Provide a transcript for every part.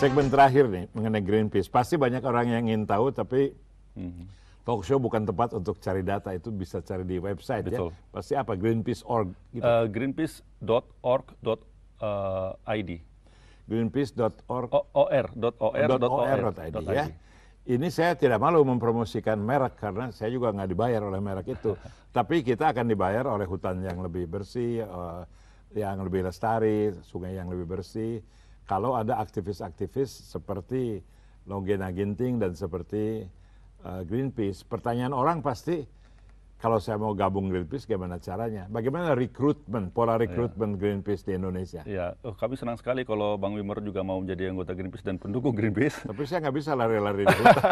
segmen terakhir nih mengenai Greenpeace. Pasti banyak orang yang ingin tahu, tapi talk show bukan tempat untuk cari data. Itu bisa cari di website. Betul. Ya. Pasti apa? Greenpeace.org. Gitu. Greenpeace.org.id. Greenpeace.org. .or.id. Ya. Ini saya tidak malu mempromosikan merek karena saya juga nggak dibayar oleh merek itu. Tapi kita akan dibayar oleh hutan yang lebih bersih, yang lebih lestari, sungai yang lebih bersih. Kalau ada aktivis-aktivis seperti Longena Ginting dan seperti Greenpeace, pertanyaan orang pasti, kalau saya mau gabung Greenpeace, gimana caranya? Bagaimana rekrutmen, pola rekrutmen Greenpeace di Indonesia? Ya, kami senang sekali kalau Bang Wimar juga mau menjadi anggota Greenpeace dan pendukung Greenpeace. Tapi saya nggak bisa lari-lari di hutan.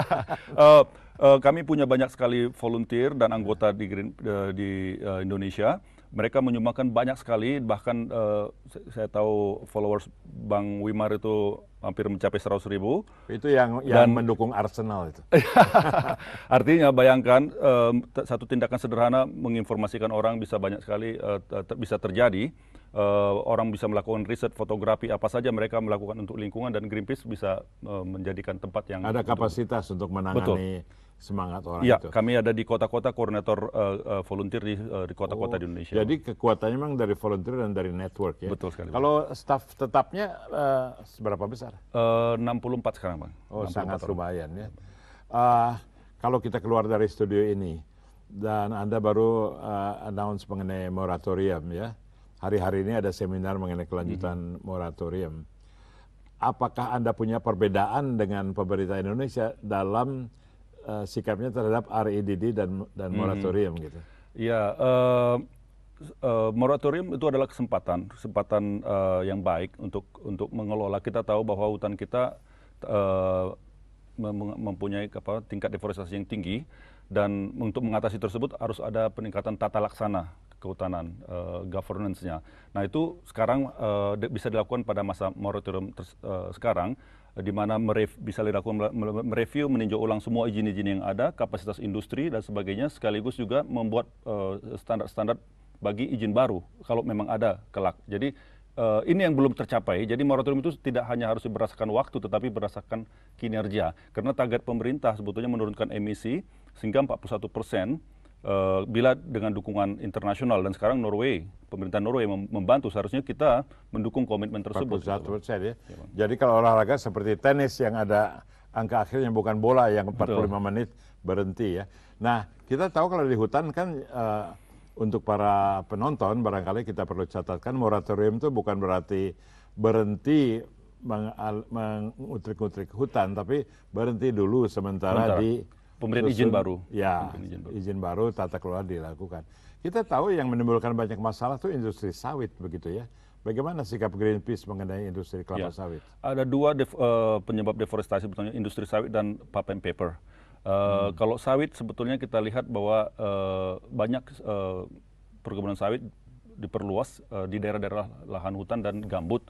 Kami punya banyak sekali volunteer dan anggota di Indonesia. Mereka menyumbangkan banyak sekali, bahkan saya tahu followers Bang Wimar itu hampir mencapai 100.000. Itu yang mendukung Arsenal itu. Artinya bayangkan satu tindakan sederhana menginformasikan orang bisa banyak sekali bisa terjadi. Orang bisa melakukan riset fotografi apa saja mereka melakukan untuk lingkungan, dan Greenpeace bisa menjadikan tempat yang ada kapasitas untuk menangani semangat orang ya, itu. Kami ada di kota-kota koordinator volunteer di kota-kota di Indonesia. Jadi kekuatannya memang dari volunteer dan dari network ya. Betul sekali. Kalau staf tetapnya seberapa besar? 64 sekarang, Bang. Oh, sangat lumayan ya. Kalau kita keluar dari studio ini dan Anda baru announce mengenai moratorium ya. Hari-hari ini ada seminar mengenai kelanjutan moratorium. Apakah Anda punya perbedaan dengan pemerintah Indonesia dalam sikapnya terhadap REDD dan moratorium gitu? Iya, moratorium itu adalah kesempatan yang baik untuk mengelola. Kita tahu bahwa hutan kita mempunyai tingkat deforestasi yang tinggi, dan untuk mengatasi tersebut harus ada peningkatan tata laksana kehutanan, governance-nya. Nah itu sekarang bisa dilakukan pada masa moratorium sekarang, di mana bisa dilakukan mereview, meninjau ulang semua izin-izin yang ada, kapasitas industri dan sebagainya, sekaligus juga membuat standar-standar bagi izin baru kalau memang ada kelak. Jadi ini yang belum tercapai. Jadi moratorium itu tidak hanya harus berdasarkan waktu, tetapi berdasarkan kinerja. Karena target pemerintah sebetulnya menurunkan emisi sehingga 41%. Bila dengan dukungan internasional, dan sekarang pemerintah Norway membantu, seharusnya kita mendukung komitmen tersebut. 41% ya. Jadi kalau olahraga seperti tenis yang ada angka akhirnya bukan bola yang 45 menit berhenti ya. Nah kita tahu kalau di hutan kan untuk para penonton barangkali kita perlu catatkan moratorium itu bukan berarti berhenti mengutrik-utrik hutan, tapi berhenti dulu sementara di pemberian izin baru. Ya, izin baru, tata kelola dilakukan. Kita tahu yang menimbulkan banyak masalah itu industri sawit begitu ya. Bagaimana sikap Greenpeace mengenai industri kelapa sawit? Ada dua penyebab deforestasi, sebetulnya industri sawit dan pulp and paper. Kalau sawit sebetulnya kita lihat bahwa banyak perkebunan sawit diperluas di daerah-daerah lahan hutan dan gambut.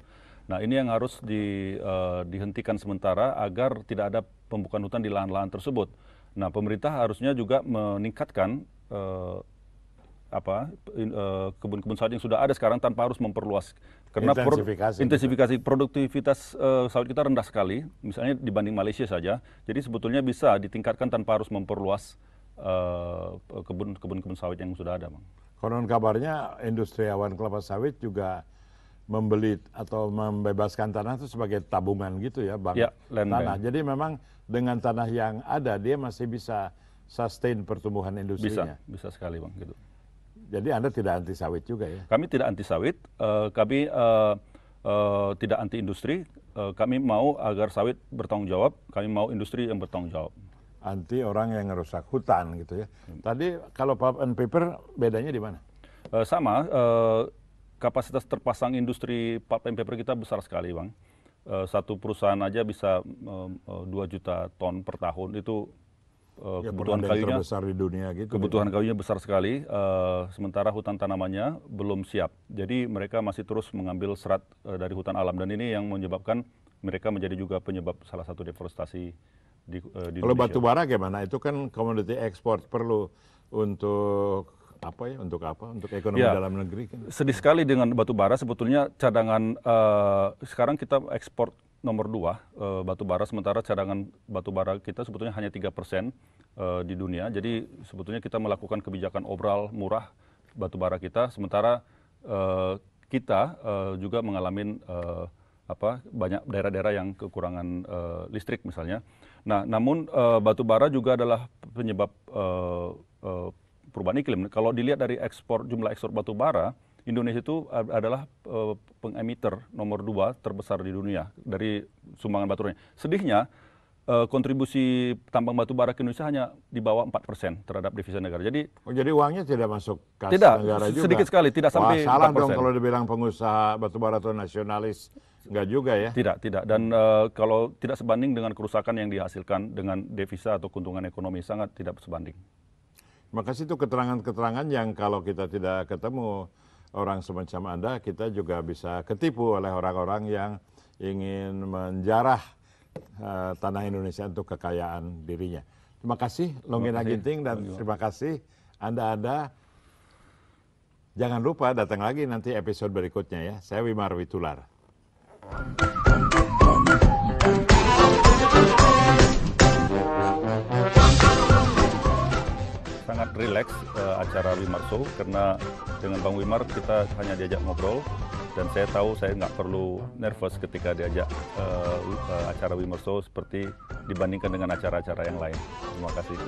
Nah ini yang harus dihentikan sementara agar tidak ada pembukaan hutan di lahan-lahan tersebut. Nah, pemerintah harusnya juga meningkatkan kebun-kebun sawit yang sudah ada sekarang tanpa harus memperluas. Karena intensifikasi produktivitas sawit kita rendah sekali, misalnya dibanding Malaysia saja. Jadi sebetulnya bisa ditingkatkan tanpa harus memperluas kebun-kebun sawit yang sudah ada, Bang. Konon kabarnya industriawan kelapa sawit juga membeli atau membebaskan tanah itu sebagai tabungan gitu ya, Bang. Ya, tanah. Jadi memang dengan tanah yang ada dia masih bisa sustain pertumbuhan industrinya. Bisa sekali, Bang. Gitu. Jadi Anda tidak anti sawit juga ya? Kami tidak anti sawit, kami tidak anti industri. Kami mau agar sawit bertanggung jawab, kami mau industri yang bertanggung jawab. Anti orang yang ngerusak hutan gitu ya. Tadi kalau pulp and paper bedanya di mana? Sama. Kapasitas terpasang industri pulp and paper kita besar sekali, Bang. Satu perusahaan aja bisa 2 juta ton per tahun. Itu kebutuhan kayunya terbesar di dunia gitu. Kebutuhan kayunya besar sekali, sementara hutan tanamannya belum siap. Jadi mereka masih terus mengambil serat dari hutan alam, dan ini yang menyebabkan mereka menjadi juga penyebab salah satu deforestasi di Indonesia. Kalau batu bara gimana? Itu kan komoditi ekspor, perlu untuk apa ya? Untuk apa? Untuk ekonomi dalam negeri kan? Sedih sekali dengan batu bara. Sebetulnya cadangan sekarang kita ekspor nomor 2 batu bara, sementara cadangan batu bara kita sebetulnya hanya 3% di dunia. Jadi sebetulnya kita melakukan kebijakan obral murah batu bara kita, sementara kita juga mengalami banyak daerah-daerah yang kekurangan listrik misalnya. Nah, namun batu bara juga adalah penyebab perubahan iklim. Kalau dilihat dari jumlah ekspor batu bara, Indonesia itu adalah pengemitter nomor 2 terbesar di dunia dari sumbangan batu bara. Sedihnya, kontribusi tambang batu bara ke Indonesia hanya di bawah 4% terhadap devisa negara. Jadi uangnya tidak masuk kas tidak, negara juga? sedikit sekali, tidak sampai 4%. Salah dong kalau dibilang pengusaha batu bara itu nasionalis. Enggak juga ya? Tidak. Dan kalau tidak sebanding dengan kerusakan yang dihasilkan dengan devisa atau keuntungan ekonomi, sangat tidak sebanding. Makasih itu keterangan-keterangan yang kalau kita tidak ketemu orang semacam Anda, kita juga bisa ketipu oleh orang-orang yang ingin menjarah tanah Indonesia untuk kekayaan dirinya. Terima kasih Longina Ginting dan terima kasih Anda. Jangan lupa datang lagi nanti episode berikutnya ya. Saya Wimar Witular. Sangat rileks acara Wimar Show karena dengan Bang Wimar kita hanya diajak ngobrol dan saya tahu saya nggak perlu nervous ketika diajak acara Wimar Show seperti dibandingkan dengan acara-acara yang lain. Terima kasih.